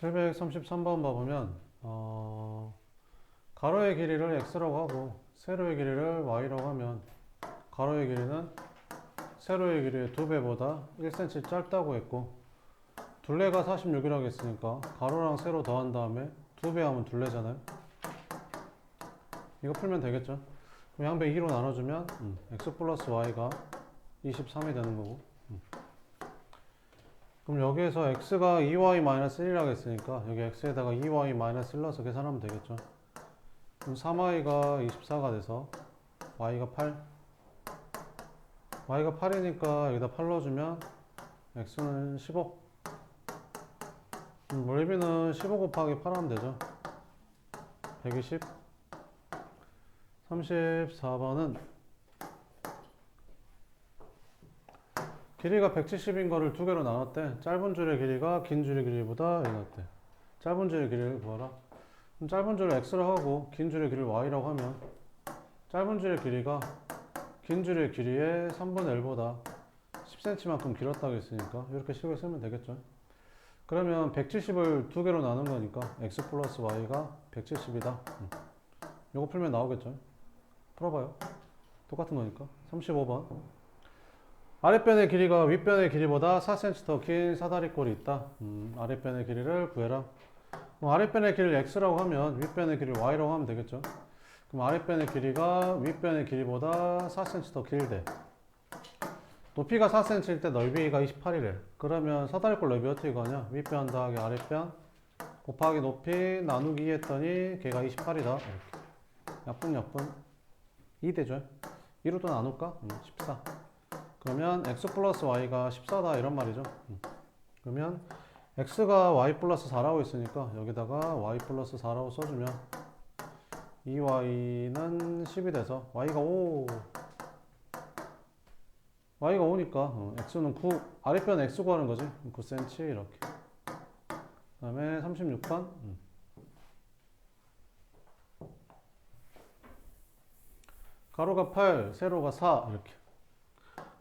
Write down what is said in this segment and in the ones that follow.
733번 봐보면 가로의 길이를 x라고 하고 세로의 길이를 y라고 하면 가로의 길이는 세로의 길이의 2배보다 1cm 짧다고 했고 둘레가 46이라고 했으니까 가로랑 세로 더한 다음에 2배 하면 둘레잖아요. 이거 풀면 되겠죠. 그럼 양배 2로 나눠주면 x 플러스 y가 23이 되는 거고 그럼 여기에서 x가 2y-1이라고 했으니까 여기 x에다가 2y-1 넣어서 계산하면 되겠죠. 그럼 3y가 24가 돼서 y가 8 y가 8이니까 여기다 8 넣어주면 x는 15 넓이는 15 곱하기 8 하면 되죠. 120 34번은 길이가 170인 거를 두 개로 나눴대. 짧은 줄의 길이가 긴 줄의 길이보다 이렇대. 짧은 줄의 길이를 구하라. 그럼 짧은 줄을 x로 하고 긴 줄의 길이를 y라고 하면 짧은 줄의 길이가 긴 줄의 길이의 3분의 1보다 10cm만큼 길었다고 했으니까 이렇게 식을 쓰면 되겠죠. 그러면 170을 두 개로 나눈 거니까 x 플러스 y가 170이다. 이거 풀면 나오겠죠. 풀어봐요. 똑같은 거니까. 35번. 아랫변의 길이가 윗변의 길이보다 4cm 더 긴 사다리꼴이 있다. 아랫변의 길이를 구해라. 아랫변의 길이를 x라고 하면 윗변의 길이를 y라고 하면 되겠죠. 그럼 아랫변의 길이가 윗변의 길이보다 4cm 더 길대. 높이가 4cm일 때 넓이가 28이래. 그러면 사다리꼴 넓이 어떻게 구하냐? 윗변 더하기 아랫변 곱하기 높이 나누기 했더니 걔가 28이다. 이렇게. 약분 2 되죠. 2로 또 나눌까? 14. 그러면 x 플러스 y가 14다 이런 말이죠. 그러면 x가 y 플러스 4라고 있으니까 여기다가 y 플러스 4라고 써주면 2y는 10이 돼서 y가 5 y가 5니까 x는 9 아랫변 x 구하는 거지. 9cm 이렇게. 그 다음에 36번 가로가 8 세로가 4 이렇게.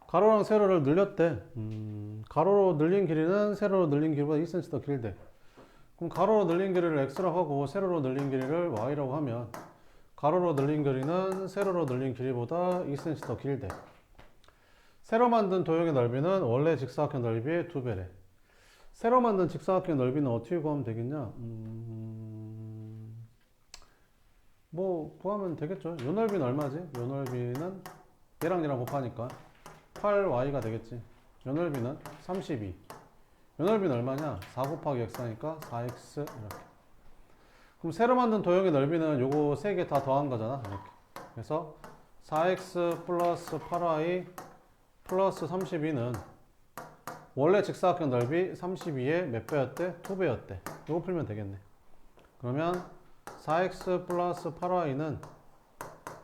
가로랑 세로를 늘렸대. 가로로 늘린 길이는 세로로 늘린 길이보다 2cm 더 길대. 그럼 가로로 늘린 길이를 x라고 하고 세로로 늘린 길이를 y라고 하면 가로로 늘린 길이는 세로로 늘린 길이보다 2cm 더 길대. 세로 만든 도형의 넓이는 원래 직사각형 넓이의 2배래. 세로 만든 직사각형 넓이는 어떻게 구하면 되겠냐? 뭐 구하면 되겠죠. 요 넓이는 얼마지? 요 넓이는 얘랑 얘랑 곱하니까 8y가 되겠지. 요 넓이는 32. 요 넓이는 얼마냐? 4 곱하기 x 하니까 4x 이렇게. 그럼 새로 만든 도형의 넓이는 요거 세 개 다 더한 거잖아. 이렇게. 그래서 4x 플러스 8y 플러스 32는 원래 직사각형 넓이 32의 몇 배였대? 2배였대. 요거 풀면 되겠네. 그러면 4x 플러스 8y는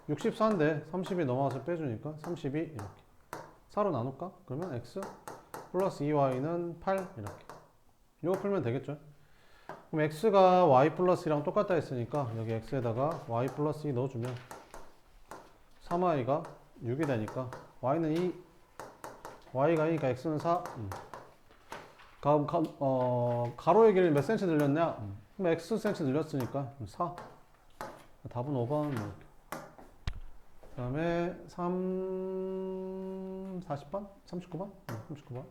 64인데 30이 넘어가서 빼주니까 32 이렇게. 4로 나눌까? 그러면 x 플러스 2y는 8 이렇게. 이거 풀면 되겠죠. 그럼 x가 y 플러스 2랑 똑같다 했으니까 여기 x에다가 y 플러스 2 넣어주면 3y가 6이 되니까 y는 2 y가 2니까 x는 4 가로의 길이 몇 cm 늘렸냐? 그럼 x cm 늘렸으니까 4 답은 5번 이렇게. 그 다음에 40번? 39번? 39번.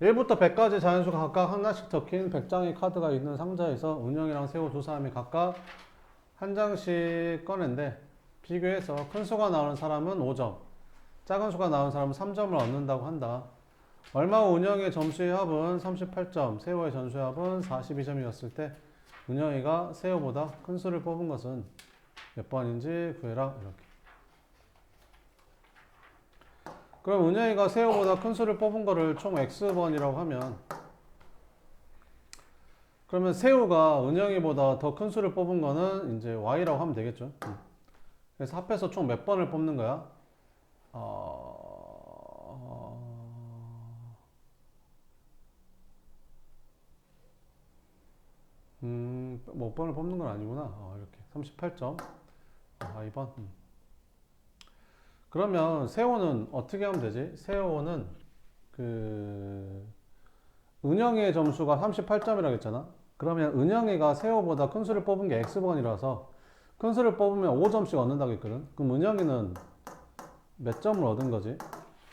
1부터 100까지 자연수가 각각 하나씩 적힌 100장의 카드가 있는 상자에서 은영이랑 세호 두 사람이 각각 한 장씩 꺼낸데 비교해서 큰 수가 나오는 사람은 5점, 작은 수가 나오는 사람은 3점을 얻는다고 한다. 얼마고 은영이의 점수의 합은 38점, 세호의 점수의 합은 42점이었을 때 은영이가 세호보다 큰 수를 뽑은 것은 몇 번인지 구해라. 이렇게. 그럼 은영이가 세호보다 큰 수를 뽑은 거를 총 x번이라고 하면 그러면 세호가 은영이보다 더 큰 수를 뽑은 거는 이제 y라고 하면 되겠죠. 그래서 합해서 총 몇 번을 뽑는 거야? 몇 번을 뽑는 건 아니구나. 이렇게 38점. 2번. 그러면 세호는 어떻게 하면 되지? 세호는 은영이의 점수가 38점이라고 했잖아. 그러면 은영이가 세호보다 큰 수를 뽑은 게 x번이라서 큰 수를 뽑으면 5점씩 얻는다고 했거든. 그럼 은영이는 몇 점을 얻은 거지?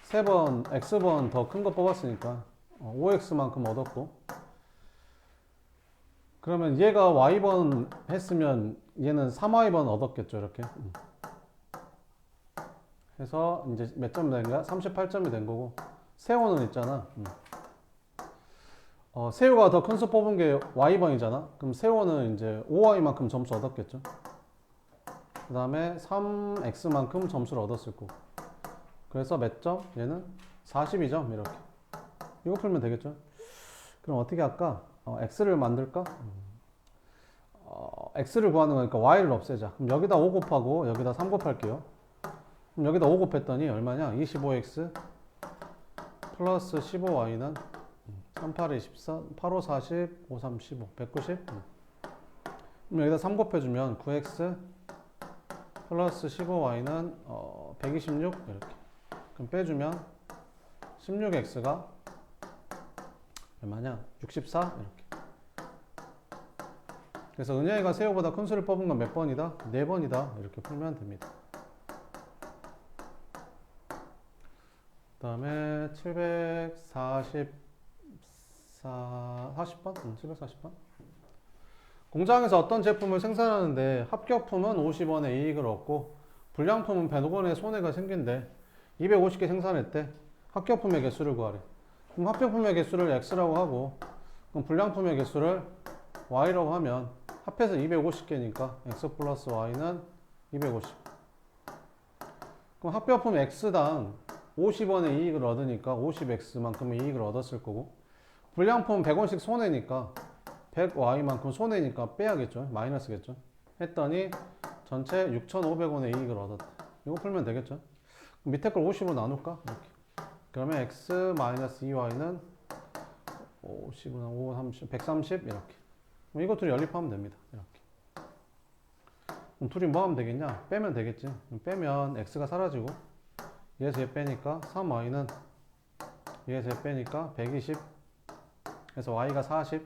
3번 x번 더 큰 거 뽑았으니까 5x만큼 얻었고, 그러면 얘가 y번 했으면 얘는 3y번 얻었겠죠. 이렇게 해서 이제 몇 점 된 거야? 38점이 된 거고, 세호는 있잖아. 세호가 더 큰 수 뽑은 게 y번이잖아. 그럼 세호는 이제 5y만큼 점수 얻었겠죠. 그 다음에 3x만큼 점수를 얻었을 거고, 그래서 몇 점? 얘는 42점. 이렇게 이거 풀면 되겠죠. 그럼 어떻게 할까? x를 만들까? x를 구하는 거니까 y를 없애자. 그럼 여기다 5 곱하고 여기다 3 곱할게요. 그럼 여기다 5 곱했더니 얼마냐? 25x 플러스 15y는 3, 8, 24, 8, 5, 40, 5, 3, 15, 190. 그럼 여기다 3 곱해주면 9x 플러스 15y는 126 이렇게. 그럼 빼주면 16x가 얼마냐? 64 이렇게. 그래서 은영이가 세호보다 큰 수를 뽑은 건 몇 번이다? 4번이다. 이렇게 풀면 됩니다. 그 다음에 40번? 740번? 공장에서 어떤 제품을 생산하는데 합격품은 50원의 이익을 얻고 불량품은 100원의 손해가 생긴대. 250개 생산했대. 합격품의 개수를 구하래. 그럼 합격품의 개수를 x라고 하고, 그럼 불량품의 개수를 y라고 하면 합해서 250개니까 x 플러스 y는 250. 그럼 합격품 x당 50원의 이익을 얻으니까 50x만큼의 이익을 얻었을 거고, 불량품 100원씩 손해니까 100y만큼 손해니까 빼야겠죠. 마이너스겠죠. 했더니 전체 6,500원의 이익을 얻었다. 이거 풀면 되겠죠. 밑에 걸 50으로 나눌까? 이렇게. 그러면 x 마이너스 2y는 50은 5, 30, 130 이렇게. 그럼 이거 둘이 연립하면 됩니다. 이렇게. 그럼 둘이 뭐 하면 되겠냐? 빼면 되겠지. 빼면 x가 사라지고 얘에서 얘 빼니까 3y는 얘에서 얘 빼니까 120. 그래서 y가 40.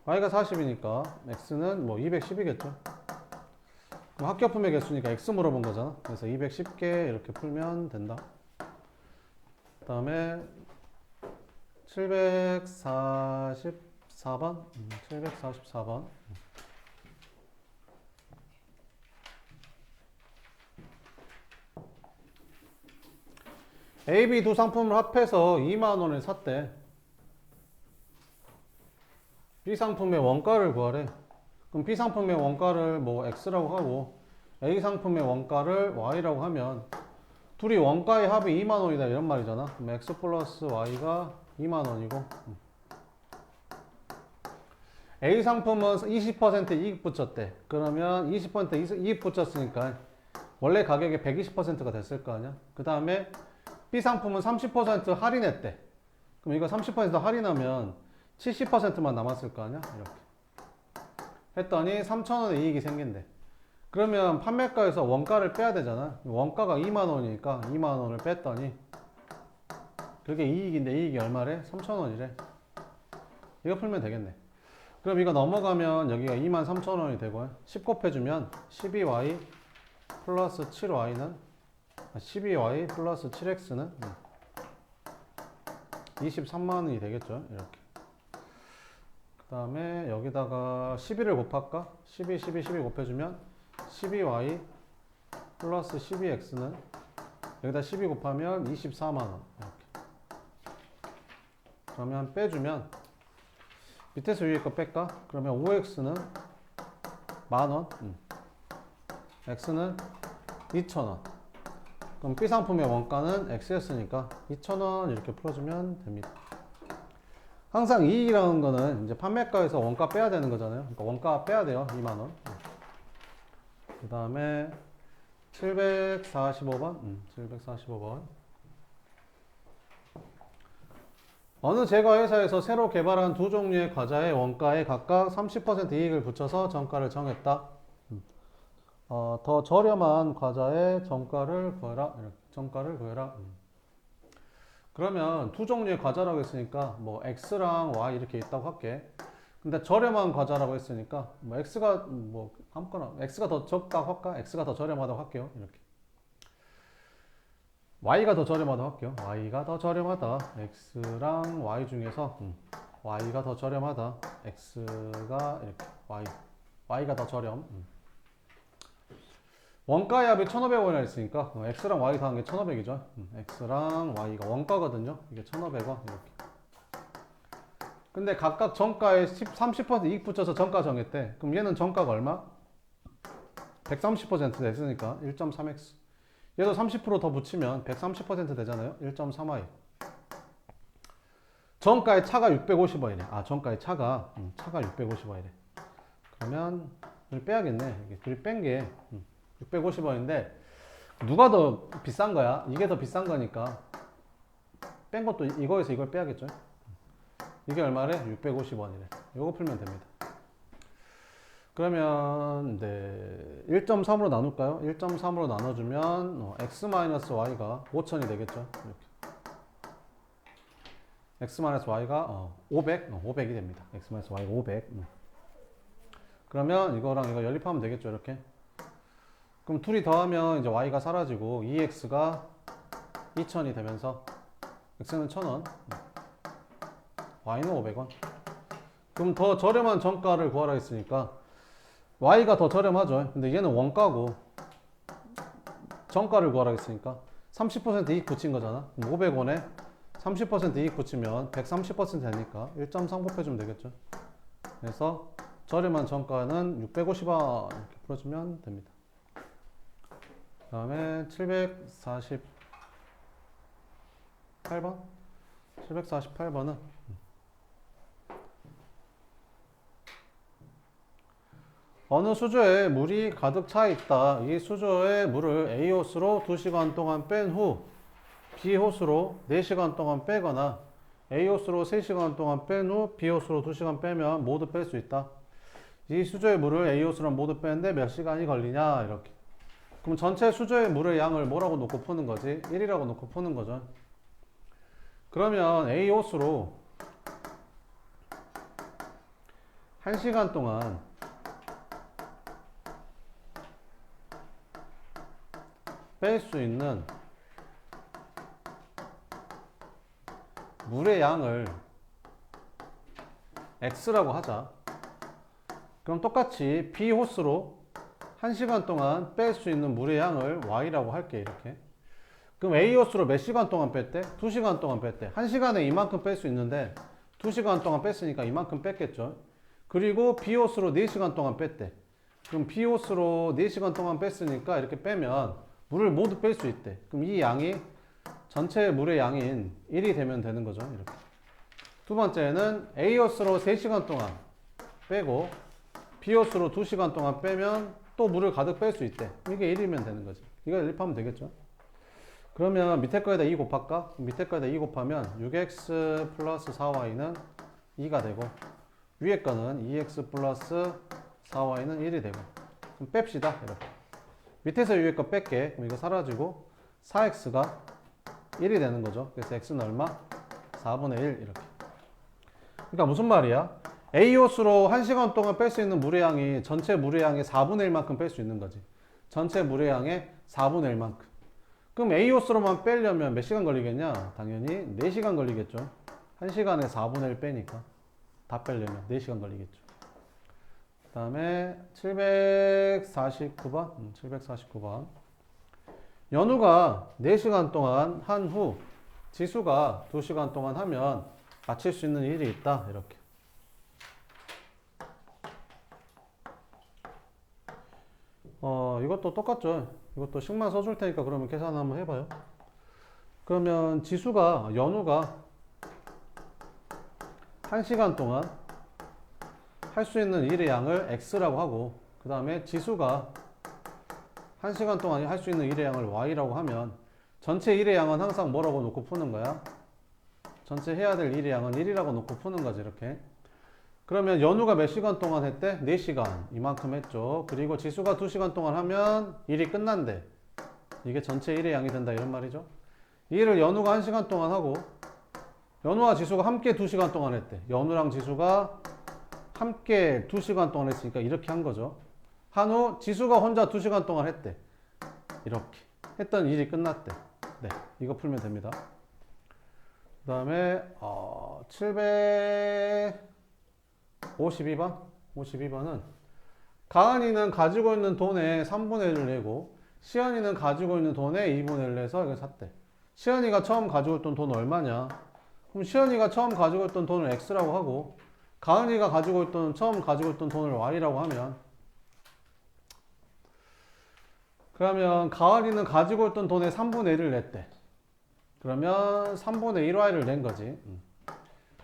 y가 40이니까 x는 뭐 210이겠죠. 그럼 합격품의 개수니까 x 물어본 거잖아. 그래서 210개 이렇게 풀면 된다. 그 다음에 744번. 744번. A, B 두 상품을 합해서 2만원을 샀대. B 상품의 원가를 구하래. 그럼 B 상품의 원가를 뭐 X라고 하고 A 상품의 원가를 Y라고 하면 둘이 원가의 합이 2만원이다 이런 말이잖아. 그럼 X 플러스 Y가 2만원이고, A 상품은 20% 이익 붙였대. 그러면 20% 이익 붙였으니까 원래 가격의 120%가 됐을 거 아니야. 그 다음에 B 상품은 30% 할인했대. 그럼 이거 30% 할인하면 70%만 남았을 거 아니야. 이렇게 했더니 3,000원의 이익이 생긴대. 그러면 판매가에서 원가를 빼야 되잖아. 원가가 2만원이니까 2만원을 뺐더니 그게 이익인데 이익이 얼마래? 3,000원이래. 이거 풀면 되겠네. 그럼 이거 넘어가면 여기가 23,000원이 되고 10 곱해주면 12y 플러스 7y는 12y 플러스 7x는 23만원이 되겠죠. 이렇게. 그 다음에 여기다가 12를 곱할까? 12 곱해주면 12y 플러스 12x는 여기다 12 곱하면 24만원. 이렇게. 그러면 빼주면 밑에서 위에 거 뺄까? 그러면 5x는 만원, x는 2,000원. 그럼 B 상품의 원가는 x였으니까 2,000원 이렇게 풀어주면 됩니다. 항상 이익이라는 거는 이제 판매가에서 원가 빼야 되는 거잖아요. 그러니까 원가 빼야 돼요. 2만원. 그 다음에 745번. 745번. 어느 제과 회사에서 새로 개발한 두 종류의 과자의 원가에 각각 30% 이익을 붙여서 정가를 정했다. 더 저렴한 과자의 정가를 구해라. 이렇게. 정가를 구해라. 그러면 두 종류의 과자라고 했으니까 뭐 x랑 y 이렇게 있다고 할게. 근데 저렴한 과자라고 했으니까 뭐 x가 뭐 아무거나 x가 더 적다고 할까? x가 더 저렴하다고 할게요. 이렇게. y가 더 저렴하다고 할게요. y가 더 저렴하다. x랑 y 중에서 y가 더 저렴하다. x가 이렇게 y가 더 저렴. 원가의 합이 1,500원이라 했으니까 x랑 y 더한 게 1,500이죠. x랑 y가 원가거든요. 이게 1,500원 이렇게. 근데 각각 정가에 30% 이익 붙여서 정가 정했대. 그럼 얘는 정가가 얼마? 130% 됐으니까 1.3x. 얘도 30% 더 붙이면 130% 되잖아요. 1.3y. 정가의 차가 650원이래. 아, 정가의 차가 650원이래. 그러면 둘이 빼야겠네. 이게 둘이 뺀 게 650원인데 누가 더 비싼 거야? 이게 더 비싼 거니까 뺀 것도 이거에서 이걸 빼야겠죠. 이게 얼마래? 650원이래. 요거 풀면 됩니다. 그러면 네, 1.3으로 나눌까요? 1.3으로 나눠주면 x-y가 5,000이 되겠죠. 이렇게. x-y가 500이 됩니다. x-y가 500. 그러면 이거랑 이거 연립하면 되겠죠. 이렇게. 그럼 둘이 더하면 이제 y가 사라지고 2x가 2,000이 되면서 x는 1,000원, y는 500원. 그럼 더 저렴한 정가를 구하라 했으니까 y가 더 저렴하죠. 근데 얘는 원가고 정가를 구하라 했으니까 30% 이익 붙인 거잖아. 500원에 30% 이익 붙이면 130% 되니까 1.3 곱해주면 되겠죠. 그래서 저렴한 정가는 650원 이렇게 풀어주면 됩니다. 그 다음에 748번은 어느 수조에 물이 가득 차 있다. 이 수조에 물을 A호스로 2시간 동안 뺀 후 B호스로 4시간 동안 빼거나 A호스로 3시간 동안 뺀 후 B호스로 2시간 빼면 모두 뺄 수 있다. 이 수조의 물을 A호스로 모두 빼는데 몇 시간이 걸리냐 이렇게. 그럼 전체 수조의 물의 양을 뭐라고 놓고 푸는 거지? 1이라고 놓고 푸는 거죠. 그러면 A호스로 1시간 동안 뺄 수 있는 물의 양을 X라고 하자. 그럼 똑같이 B호스로 1시간 동안 뺄 수 있는 물의 양을 Y라고 할게. 이렇게. 그럼 A호스로 몇 시간 동안 뺐대? 2시간 동안 뺐대. 1시간에 이만큼 뺄 수 있는데 2시간 동안 뺐으니까 이만큼 뺐겠죠. 그리고 B호스로 4시간 동안 뺐대. 그럼 B호스로 4시간 동안 뺐으니까 이렇게 빼면 물을 모두 뺄 수 있대. 그럼 이 양이 전체 물의 양인 1이 되면 되는 거죠. 이렇게. 두 번째는 A호스로 3시간 동안 빼고 B호스로 2시간 동안 빼면 또 물을 가득 뺄 수 있대. 이게 1이면 되는 거지. 이거 연립하면 되겠죠. 그러면 밑에 거에다 2 곱할까? 밑에 거에다 2 곱하면 6x 플러스 4y는 2가 되고 위에 거는 2x 플러스 4y는 1이 되고 그럼 뺍시다. 이렇게. 밑에서 위에 거 뺄게. 그럼 이거 사라지고 4x가 1이 되는 거죠. 그래서 x는 얼마? 4분의 1 이렇게. 그러니까 무슨 말이야? A호스로 1시간 동안 뺄 수 있는 물의 양이 전체 물의 양의 4분의 1만큼 뺄 수 있는 거지. 전체 물의 양의 4분의 1만큼. 그럼 A호스로만 빼려면 몇 시간 걸리겠냐? 당연히 4시간 걸리겠죠. 1시간에 4분의 1 빼니까 다 빼려면 4시간 걸리겠죠. 그 다음에 749번. 연우가 4시간 동안 한 후 지수가 2시간 동안 하면 맞힐 수 있는 일이 있다. 이렇게. 이것도 똑같죠. 이것도 식만 써줄 테니까 그러면 계산 한번 해봐요. 그러면 연우가 1시간 동안 할 수 있는 일의 양을 X라고 하고 그 다음에 지수가 1시간 동안 할 수 있는 일의 양을 Y라고 하면 전체 일의 양은 항상 뭐라고 놓고 푸는 거야? 전체 해야 될 일의 양은 1이라고 놓고 푸는 거지. 이렇게. 그러면 연우가 몇 시간 동안 했대? 4시간. 이만큼 했죠. 그리고 지수가 2시간 동안 하면 일이 끝난대. 이게 전체 일의 양이 된다 이런 말이죠. 이 일을 연우가 1시간 동안 하고 연우와 지수가 함께 2시간 동안 했대. 연우랑 지수가 함께 2시간 동안 했으니까 이렇게 한 거죠. 한 후 지수가 혼자 2시간 동안 했대. 이렇게 했던 일이 끝났대. 네, 이거 풀면 됩니다. 그 다음에 752번 52번은 가은이는 가지고 있는 돈의 3분의 1을 내고 시연이는 가지고 있는 돈의 2분의 1을 내서 이걸 샀대. 시연이가 처음 가지고 있던 돈은 얼마냐? 그럼 시연이가 처음 가지고 있던 돈을 X라고 하고 가은이가 처음 가지고 있던 돈을 Y라고 하면 그러면 가은이는 가지고 있던 돈의 3분의 1을 냈대. 그러면 3분의 1Y를 낸 거지.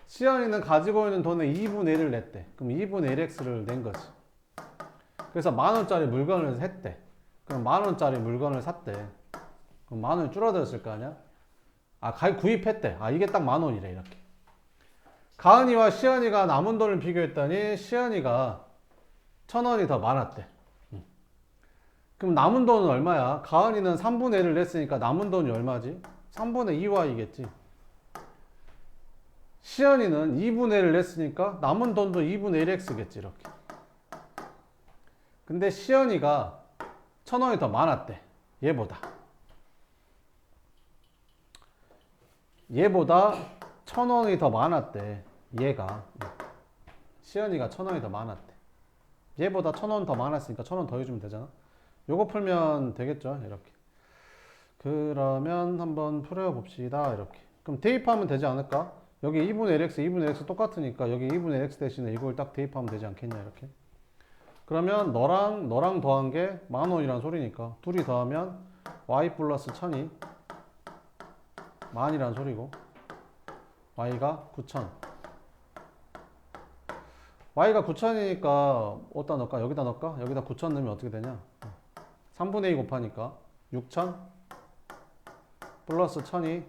시연이는 가지고 있는 돈의 2분의 1을 냈대. 그럼 2분의 1X를 낸 거지. 그래서 10,000원짜리 물건을 샀대. 그럼 10,000원짜리 물건을 샀대. 그럼 10,000원이 줄어들었을 거 아니야? 구입했대. 이게 딱 10,000원이래, 이렇게. 가은이와 시연이가 남은 돈을 비교했더니 시연이가 1,000원이 더 많았대. 그럼 남은 돈은 얼마야? 가은이는 3분의 1을 냈으니까 남은 돈이 얼마지? 3분의 2Y겠지. 시연이는 2분의 1을 냈으니까 남은 돈도 2분의 1X겠지, 이렇게. 근데 시연이가 1,000원이 더 많았대. 얘보다 1,000원이 더 많았대. 얘가. 시연이가 1,000원이 더 많았대. 얘보다 1,000원 더 많았으니까 1,000원 더 해주면 되잖아. 요거 풀면 되겠죠, 이렇게. 그러면 한번 풀어봅시다, 이렇게. 그럼 대입하면 되지 않을까? 여기 2분의 1x, 2분의 x 똑같으니까 여기 2분의 x 대신에 이걸 딱 대입하면 되지 않겠냐, 이렇게. 그러면 너랑 더한 게 10,000원이란 소리니까 둘이 더하면 y 플러스 1,000이 10,000이란 소리고 y가 9,000. y가 9,000이니까 어디다 넣을까? 여기다 넣을까? 여기다 9,000 넣으면 어떻게 되냐? 3분의 2 곱하니까 6,000 플러스 1,000이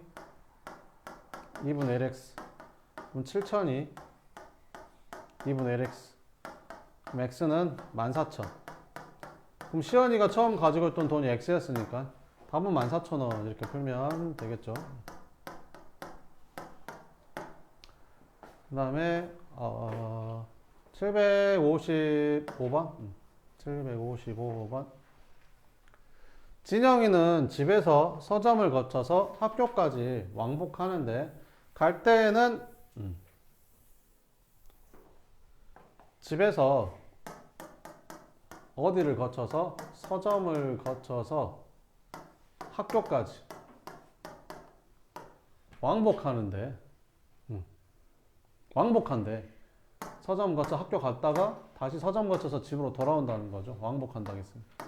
2분의 1x. 그럼 7,000이 2분의 1x. 그럼 x는 14,000. 그럼 시연이가 처음 가지고 있던 돈이 x였으니까 답은 14,000원 이렇게 풀면 되겠죠. 그 다음에 755번 755번 진영이는 집에서 서점을 거쳐서 학교까지 왕복하는데 갈 때는 집에서 어디를 거쳐서 서점을 거쳐서 학교까지 왕복하는데 왕복한대. 서점 거쳐 학교 갔다가 다시 서점 거쳐서 집으로 돌아온다는 거죠. 왕복한다고 했으니까.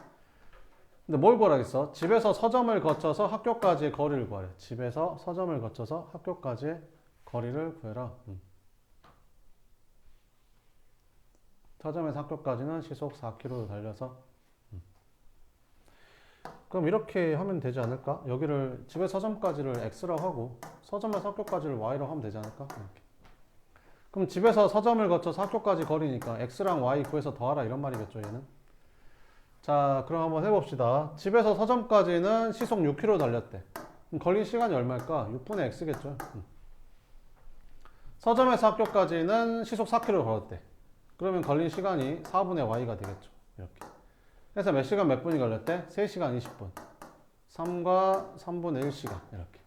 근데 뭘 구하라겠어? 집에서 서점을 거쳐서 학교까지의 거리를 구하래. 집에서 서점을 거쳐서 학교까지의 거리를 구해라. 서점에서 학교까지는 시속 4km를 달려서 그럼 이렇게 하면 되지 않을까? 여기를 집에 서점까지를 x라고 하고 서점에서 학교까지를 y라고 하면 되지 않을까? 이렇게. 그럼 집에서 서점을 거쳐서 학교까지 거리니까 x랑 y 구해서 더하라 이런 말이겠죠, 얘는. 자, 그럼 한번 해봅시다. 집에서 서점까지는 시속 6km 달렸대. 그럼 걸린 시간이 얼마일까? 6분의 x겠죠. 서점에서 학교까지는 시속 4km 걸었대. 그러면 걸린 시간이 4분의 y가 되겠죠. 이렇게. 그래서 몇 시간 몇 분이 걸렸대? 3시간 20분. 3과 3분의 1시간. 이렇게.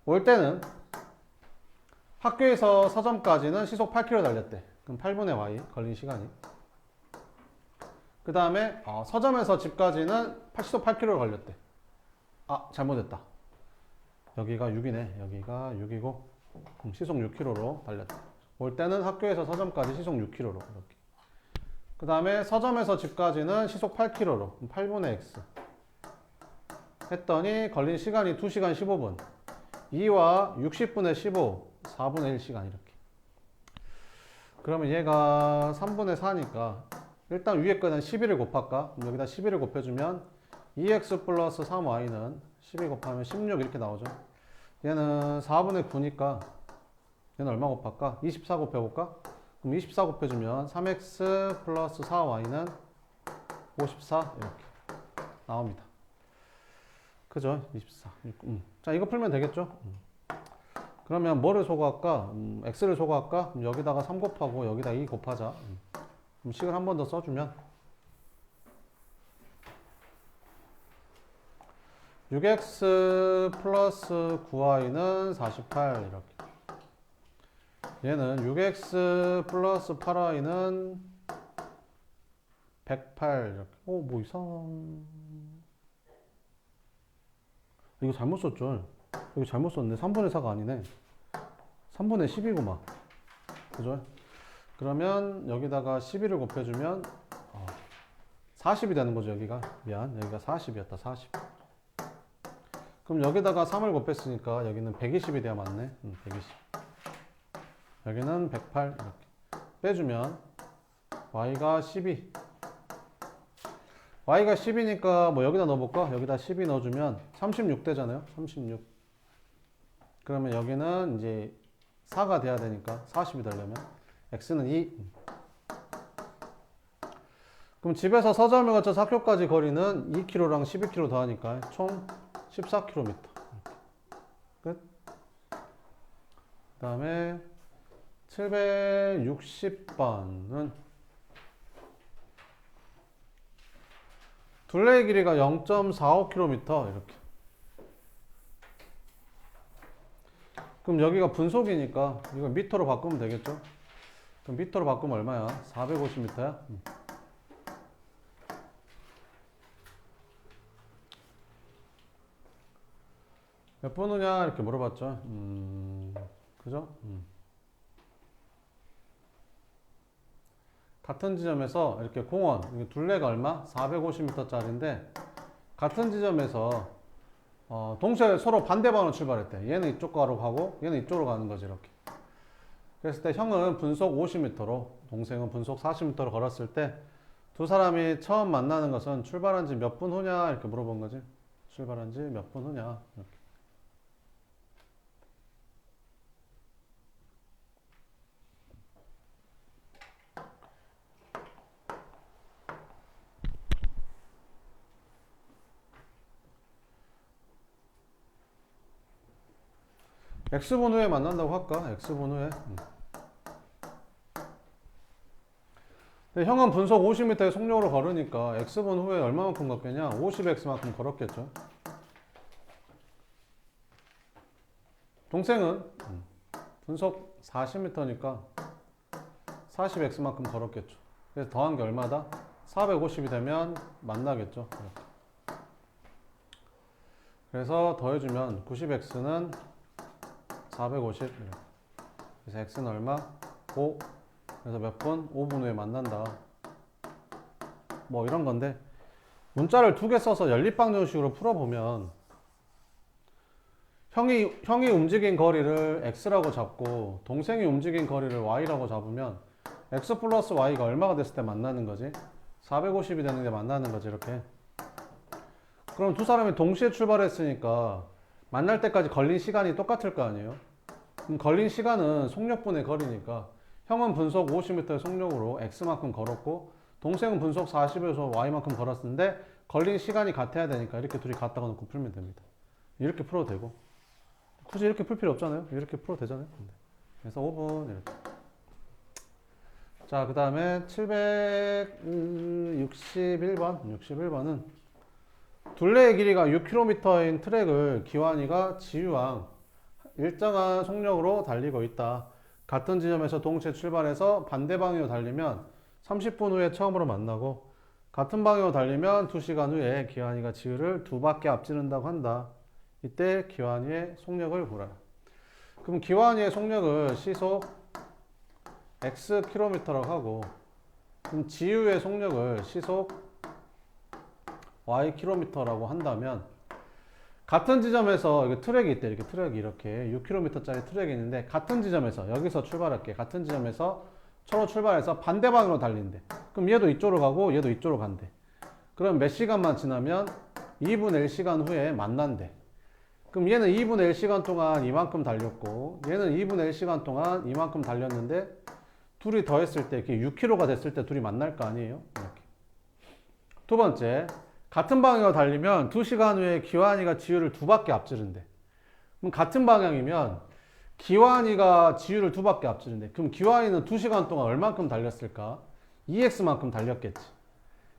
올 때는 학교에서 서점까지는 시속 8km 달렸대. 그럼 8분의 y 걸린 시간이. 그 다음에 서점에서 집까지는 시속 8km 걸렸대. 잘못했다. 여기가 6이네. 여기가 6이고 시속 6km로 달렸대. 올 때는 학교에서 서점까지 시속 6km로 이렇게. 그 다음에 서점에서 집까지는 시속 8km로 8분의 x 했더니 걸린 시간이 2시간 15분. 2와 60분의 15 4분의 1시간 이렇게. 그러면 얘가 3분의 4니까 일단 위에 거는 11을 곱할까? 여기다 11을 곱해주면 2x 플러스 3y는 12 곱하면 16 이렇게 나오죠. 얘는 4분의 9니까 얘는 얼마 곱할까? 24 곱해볼까? 그럼 24 곱해주면 3x 플러스 4y는 54 이렇게 나옵니다. 그죠? 24. 자, 이거 풀면 되겠죠? 그러면 뭐를 소거할까? x를 소거할까? 그럼 여기다가 3 곱하고 여기다 2 곱하자. 그럼 식을 한 번 더 써주면 6x 플러스 9y는 48 이렇게. 얘는 6x 플러스 8y는 108 이렇게. 뭐 이상. 이거 잘못 썼죠? 이거 잘못 썼네. 3분의 4가 아니네. 3분의 10이구만. 그죠? 그러면 여기다가 12를 곱해주면 40이 되는 거죠. 여기가. 미안. 여기가 40이었다. 40. 그럼 여기다가 3을 곱했으니까 여기는 120이 돼야 맞네. 120. 여기는 108 이렇게. 빼주면 y가 12. y가 10이니까 뭐 여기다 넣어볼까? 여기다 12 넣어주면 36 되잖아요. 36. 그러면 여기는 이제 4가 돼야 되니까 40이 되려면 x는 2. 그럼 집에서 서점을 거쳐서 학교까지 거리는 2km랑 12km 더하니까 총 14km. 끝. 그 다음에 760번은 둘레의 길이가 0.45km 이렇게. 그럼 여기가 분속이니까 이거 미터로 바꾸면 되겠죠? 그럼 미터로 바꾸면 얼마야? 450m야? 몇 분 후냐? 이렇게 물어봤죠? 그죠? 같은 지점에서 이렇게 공원, 둘레가 얼마? 450m 짜리인데, 같은 지점에서 동시에 서로 반대 방향으로 출발했대. 얘는 이쪽으로 가고 얘는 이쪽으로 가는 거지. 이렇게. 그랬을 때 형은 분속 50m로 동생은 분속 40m로 걸었을 때 두 사람이 처음 만나는 것은 출발한 지 몇 분 후냐 이렇게 물어본 거지. 출발한 지 몇 분 후냐 이렇게. x분 후에 만난다고 할까? x분 후에. 근데 형은 분속 50m의 속력으로 걸으니까 x분 후에 얼마만큼 걷겠냐? 50x만큼 걸었겠죠. 동생은 분속 40m니까 40x만큼 걸었겠죠. 그래서 더한 게 얼마다? 450이 되면 만나겠죠. 그래서 더해주면 90x는 450. 그래서 x는 얼마? 5. 그래서 몇 분? 5분 후에 만난다. 뭐 이런 건데, 문자를 두 개 써서 연립방정식으로 풀어보면 형이 움직인 거리를 x라고 잡고 동생이 움직인 거리를 y라고 잡으면 x 플러스 y가 얼마가 됐을 때 만나는 거지? 450이 되는 게 만나는 거지. 이렇게. 그럼 두 사람이 동시에 출발했으니까 만날 때까지 걸린 시간이 똑같을 거 아니에요? 그럼 걸린 시간은 속력분의 거리니까 형은 분속 50m의 속력으로 x만큼 걸었고 동생은 분속 40에서 y만큼 걸었는데 걸린 시간이 같아야 되니까 이렇게 둘이 같다고 놓고 풀면 됩니다. 이렇게 풀어도 되고 굳이 이렇게 풀 필요 없잖아요. 이렇게 풀어도 되잖아요. 그래서 5분 이렇게. 자, 그 다음에 761번은 둘레의 길이가 6km인 트랙을 기환이가 지유항 일정한 속력으로 달리고 있다. 같은 지점에서 동시에 출발해서 반대 방향으로 달리면 30분 후에 처음으로 만나고 같은 방향으로 달리면 2시간 후에 기환이가 지유를 2바퀴 앞지른다고 한다. 이때 기환이의 속력을 구하라. 그럼 기환이의 속력을 시속 x km라고 하고 그럼 지유의 속력을 시속 y km라고 한다면 같은 지점에서 이게 트랙이 있대. 이렇게 트랙이 이렇게 6km짜리 트랙이 있는데 같은 지점에서 여기서 출발할게. 같은 지점에서 서로 출발해서 반대 방향으로 달린대. 그럼 얘도 이쪽으로 가고 얘도 이쪽으로 간대. 그럼 몇 시간만 지나면 2분의 1시간 후에 만난대. 그럼 얘는 2분의 1시간 동안 이만큼 달렸고 얘는 2분의 1시간 동안 이만큼 달렸는데 둘이 더했을 때 이렇게 6km가 됐을 때 둘이 만날 거 아니에요? 이렇게. 두 번째, 같은 방향으로 달리면 2시간 후에 기환이가 지유를 2바퀴 앞지른대. 그럼 같은 방향이면 기환이가 지유를 2바퀴 앞지른대. 그럼 기환이는 2시간 동안 얼만큼 달렸을까? EX만큼 달렸겠지.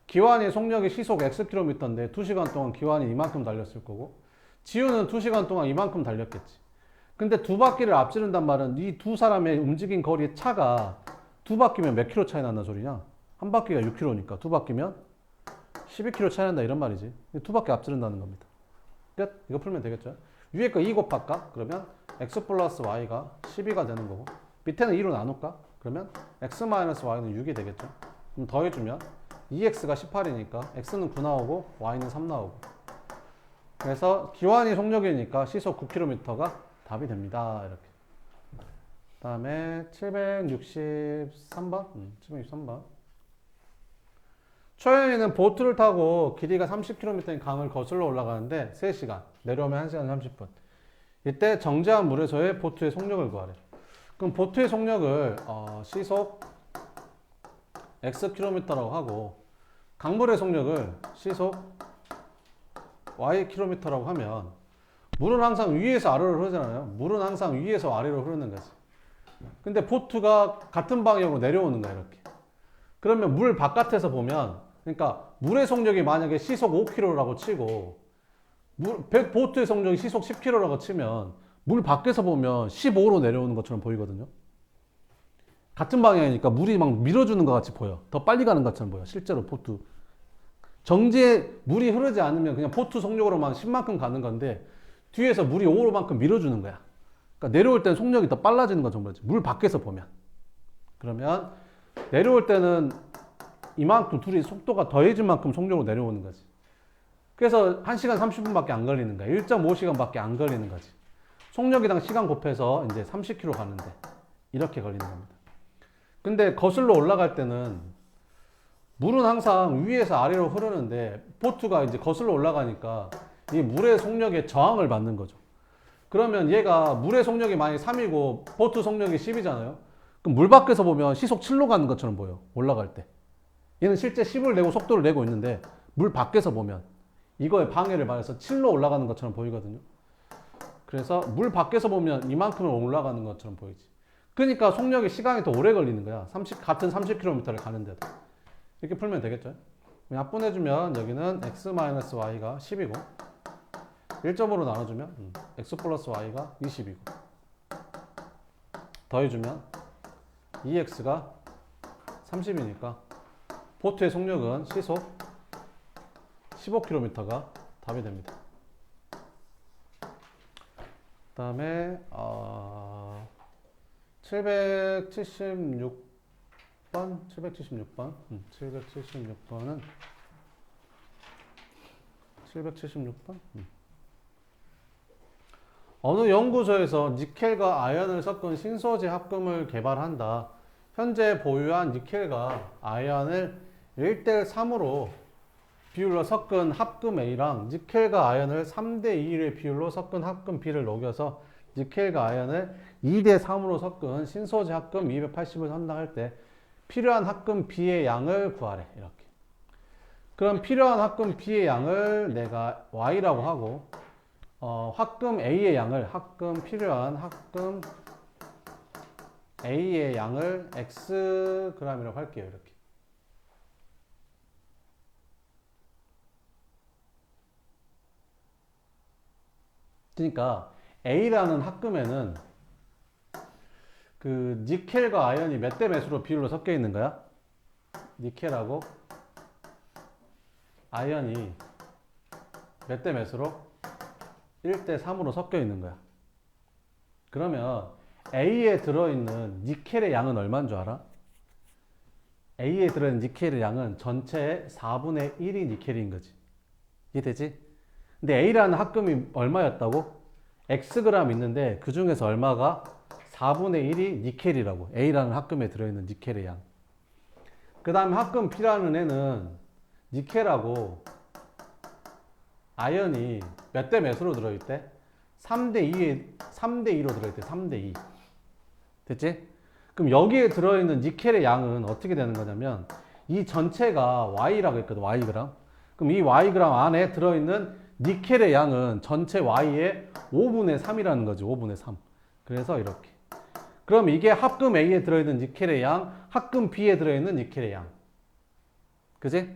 기환이의 속력이 시속 Xkm인데 2시간 동안 기환이 이만큼 달렸을 거고, 지유는 2시간 동안 이만큼 달렸겠지. 근데 2바퀴를 앞지른단 말은 이 두 사람의 움직인 거리의 차가 2바퀴면 몇 킬로 차이 난다는 소리냐? 한 바퀴가 6km니까 2바퀴면 12km 차이 난다 이런 말이지. 2바퀴 앞지른다는 겁니다. 끝. 이거 풀면 되겠죠? 위에 거 2 곱할까? 그러면 x 플러스 y가 12가 되는 거고, 밑에는 2로 나눌까? 그러면 x 마이너스 y는 6이 되겠죠? 그럼 더해주면 2x가 18이니까 x는 9 나오고 y는 3 나오고, 그래서 기환이 속력이니까 시속 9km가 답이 됩니다. 이렇게. 그 다음에 763번? 763번. 초연이는 보트를 타고 길이가 30km인 강을 거슬러 올라가는데 3시간, 내려오면 1시간 30분. 이때 정지한 물에서의 보트의 속력을 구하래. 그럼 보트의 속력을 시속 Xkm라고 하고, 강물의 속력을 시속 Ykm라고 하면, 물은 항상 위에서 아래로 흐르잖아요. 물은 항상 위에서 아래로 흐르는 거지. 근데 보트가 같은 방향으로 내려오는 거야, 이렇게. 그러면 물 바깥에서 보면, 그러니까 물의 속력이 만약에 시속 5km라고 치고, 보트의 속력이 시속 10km라고 치면 물 밖에서 보면 15로 내려오는 것처럼 보이거든요. 같은 방향이니까 물이 막 밀어주는 것 같이 보여. 더 빨리 가는 것처럼 보여. 실제로 보트. 정지에 물이 흐르지 않으면 그냥 보트 속력으로만 10만큼 가는 건데, 뒤에서 물이 5로만큼 밀어주는 거야. 그러니까 내려올 때는 속력이 더 빨라지는 것처럼 보이지. 물 밖에서 보면. 그러면 내려올 때는 이만큼 둘이 속도가 더해진 만큼 속력으로 내려오는 거지. 그래서 1시간 30분밖에 안 걸리는 거야. 1.5시간밖에 안 걸리는 거지. 속력이랑 시간 곱해서 이제 30km 가는데 이렇게 걸리는 겁니다. 근데 거슬러 올라갈 때는 물은 항상 위에서 아래로 흐르는데, 보트가 이제 거슬러 올라가니까 이 물의 속력에 저항을 받는 거죠. 그러면 얘가 물의 속력이 만약에 3이고 보트 속력이 10이잖아요. 그럼 물 밖에서 보면 시속 7로 가는 것처럼 보여. 올라갈 때. 얘는 실제 10을 내고 속도를 내고 있는데, 물 밖에서 보면 이거에 방해를 받아서 7로 올라가는 것처럼 보이거든요. 그래서 물 밖에서 보면 이만큼을 올라가는 것처럼 보이지. 그러니까 속력이 시간이 더 오래 걸리는 거야. 같은 30km를 가는데도. 이렇게 풀면 되겠죠. 약분해주면 여기는 x-y가 10이고, 1점으로 나눠주면 x 플러스 y가 20이고, 더해주면 2x가 30이니까 보트의 속력은 시속 15km가 답이 됩니다. 그 다음에 776번 776번 어느 연구소에서 니켈과 아연을 섞은 신소재 합금을 개발한다. 현재 보유한 니켈과 아연을 1대3으로 비율로 섞은 합금 A랑 니켈과 아연을 3대2의 비율로 섞은 합금 B를 녹여서 니켈과 아연을 2대3으로 섞은 신소재 합금 280을 선당할 때 필요한 합금 B의 양을 구하래. 이렇게. 그럼 필요한 합금 B의 양을 내가 Y라고 하고, 합금 A의 양을, 필요한 합금 A의 양을 Xg이라고 할게요. 이렇게. 그러니까 A라는 합금에는 그 니켈과 아연이 몇 대 몇으로 비율로 섞여 있는 거야? 니켈하고 아연이 몇 대 몇으로? 1대3으로 섞여 있는 거야. 그러면 A에 들어있는 니켈의 양은 얼마인 줄 알아? A에 들어있는 니켈의 양은 전체의 4분의 1이 니켈인 거지. 이해되지? 근데 A라는 합금이 얼마였다고? Xg 있는데 그 중에서 얼마가 4분의 1이 니켈이라고. A라는 합금에 들어있는 니켈의 양. 그 다음에 합금 B라는 애는 니켈하고 아연이 몇 대 몇으로 들어있대? 3대2로 들어있대. 3대2. 됐지? 그럼 여기에 들어있는 니켈의 양은 어떻게 되는 거냐면, 이 전체가 Y라고 했거든. Yg. 그럼 이 Yg 안에 들어있는 니켈의 양은 전체 Y의 5분의 3이라는 거지. 5분의 3. 그래서 이렇게. 그럼 이게 합금 A에 들어있는 니켈의 양, 합금 B에 들어있는 니켈의 양. 그지?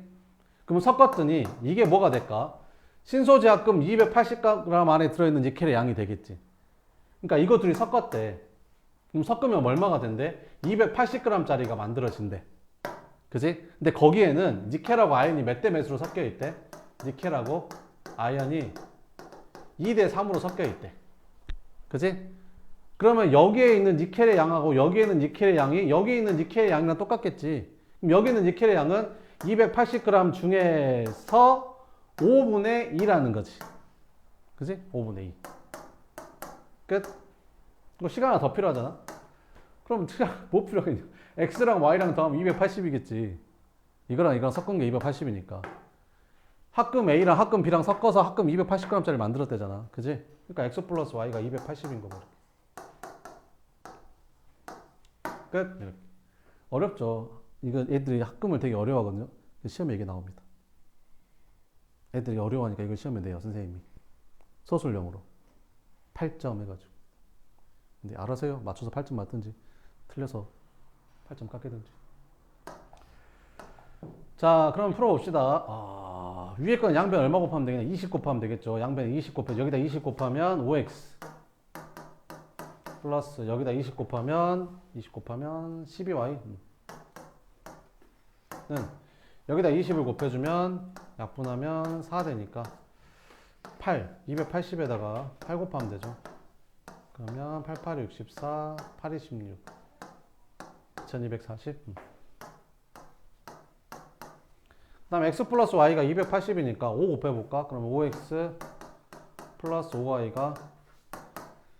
그럼 섞었더니 이게 뭐가 될까? 신소재 합금 280g 안에 들어있는 니켈의 양이 되겠지. 그러니까 이거 둘이 섞었대. 그럼 섞으면 얼마가 된대? 280g짜리가 만들어진대. 그지? 근데 거기에는 니켈하고 아연이 몇 대 몇으로 섞여 있대? 니켈하고 아연이 2대 3으로 섞여 있대. 그지? 그러면 여기에 있는 니켈의 양하고 여기에 있는 니켈의 양이 여기에 있는 니켈의 양이랑 똑같겠지. 그럼 여기 있는 니켈의 양은 280g 중에서 5분의 2라는 거지. 그지? 5분의 2. 끝. 이거 시간 하나 더 필요하잖아. 그럼 뭐 필요하겠냐? X랑 Y랑 더하면 280이겠지. 이거랑 이거랑 섞은 게 280이니까. 합금 A랑 합금 B랑 섞어서 합금 280g짜리 만들었대잖아. 그지? 그러니까 X 플러스 Y가 280인 거고. 끝. 이렇게. 어렵죠. 이거 애들이 합금을 되게 어려워하거든요. 시험에 이게 나옵니다. 애들이 어려워하니까 이걸 시험에 내요, 선생님이. 소술용으로. 8점 해가지고. 근데 알아서 해요. 맞춰서 8점 맞든지, 틀려서 8점 깎이든지. 자, 그럼 풀어봅시다. 위에 건 양변 얼마 곱하면 되겠냐? 20 곱하면 되겠죠. 양변에 20 곱해. 여기다 20 곱하면 5x. 플러스 여기다 20 곱하면 12y. 여기다 20을 곱해주면 약분하면 4 되니까 8, 280에다가 8 곱하면 되죠. 그러면 8, 8, 64, 8, 26, 2240. 그 다음에 x 플러스 y가 280이니까 5 곱해볼까? 그러면 5x 플러스 5y가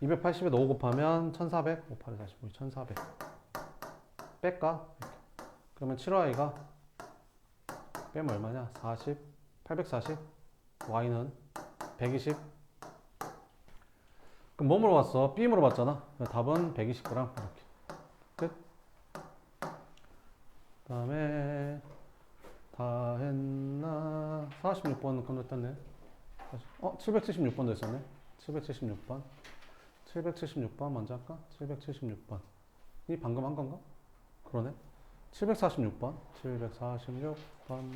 280에다 5 곱하면 1400, 5, 8, 45, 1400 뺄까? 그러면 7y가 빼면 얼마냐? 40, 840, y는 120. 그럼 뭐 물어봤어? B 물어봤잖아. 답은 120g. 이렇게. 끝. 그 다음에 다 했나? 46번 건너뛰었네. 776번도 있었네. 776번. 776번 먼저 할까? 776번. 이 방금 한 건가? 그러네. 746번. 746번.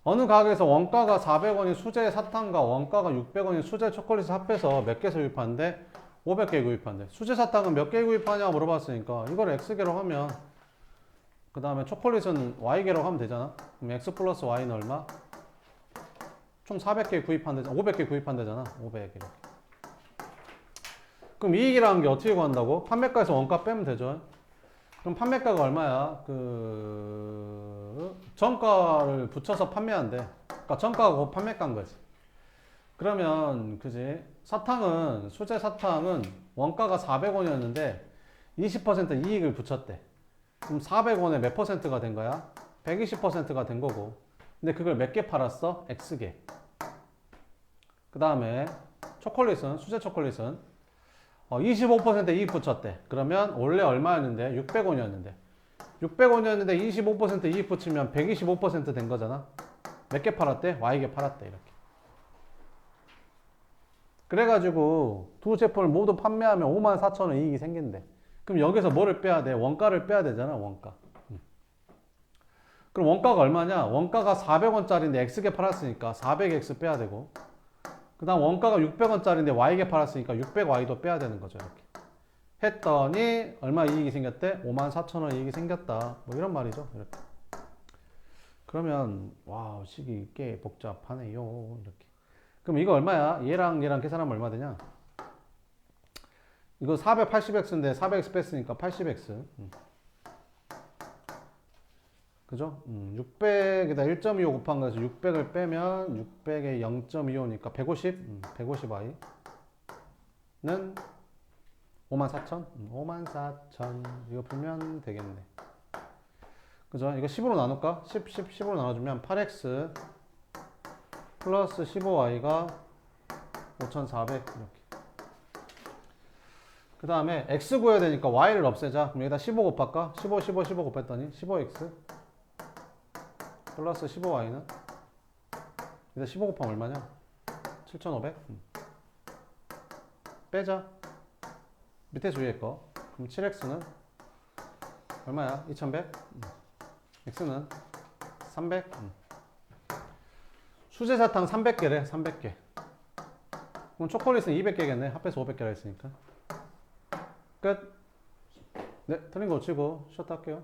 어느 가게에서 원가가 400원인 수제 사탕과 원가가 600원인 수제 초콜릿을 합해서 몇 개 구입하는데 500개 구입한대. 수제 사탕은 몇 개 구입하냐고 물어봤으니까 이걸 X개로 하면 그 다음에 초콜릿은 Y개로 하면 되잖아. 그럼 X 플러스 Y는 얼마? 총 400개 구입한대잖아. 500개 구입한대잖아. 500 이렇게. 그럼 이익이라는 게 어떻게 구한다고? 판매가에서 원가 빼면 되죠. 그럼 판매가가 얼마야? 정가를 붙여서 판매한대. 그러니까 정가가 판매가인 거지. 그러면 그지? 수제 사탕은 원가가 400원이었는데 20% 이익을 붙였대. 그럼 400원에 몇 퍼센트가 된 거야? 120%가 된 거고. 근데 그걸 몇 개 팔았어? X개. 그 다음에 수제 초콜릿은 25% 이익 붙였대. 그러면 원래 얼마였는데? 600원이었는데. 600원이었는데 25% 이익 붙이면 125%된 거잖아. 몇 개 팔았대? Y개 팔았대. 이렇게. 그래가지고 두 제품을 모두 판매하면 54,000원 이익이 생긴대. 그럼 여기서 뭐를 빼야 돼? 원가를 빼야 되잖아. 원가. 그럼 원가가 얼마냐? 원가가 400원짜리인데 X개 팔았으니까 400X 빼야 되고, 그 다음 원가가 600원짜리인데 Y개 팔았으니까 600Y도 빼야 되는 거죠. 이렇게 했더니 얼마 이익이 생겼대? 54,000원 이익이 생겼다. 뭐 이런 말이죠. 이렇게. 그러면 와우, 식이 꽤 복잡하네요. 이렇게. 그럼 이거 얼마야? 얘랑 계산하면 얼마 되냐? 이거 480X인데 400X 뺐으니까 80X. 그죠? 600에다 1.25 곱한 거에서 600을 빼면 600에 0.25니까 150? 150i 는 54,000? 54,000 이거 풀면 되겠네. 그죠? 이거 10으로 나눌까? 10으로 나눠주면 8x 플러스 15y가 5400 이렇게. 그 다음에 x 구해야 되니까 y를 없애자. 그럼 여기다 15 곱할까? 15, 15, 15 곱했더니 15x 플러스 15y는 여기다 15 곱하면 얼마냐? 7500. 빼자. 밑에 위에 거. 그럼 7x는 얼마야? 2100. x는 300. 수제 사탕 300개래. 300개. 그럼 초콜릿은 200개겠네. 합해서 500개라 했으니까. 끝. 네, 틀린 거 고치고 쉬었다 할게요.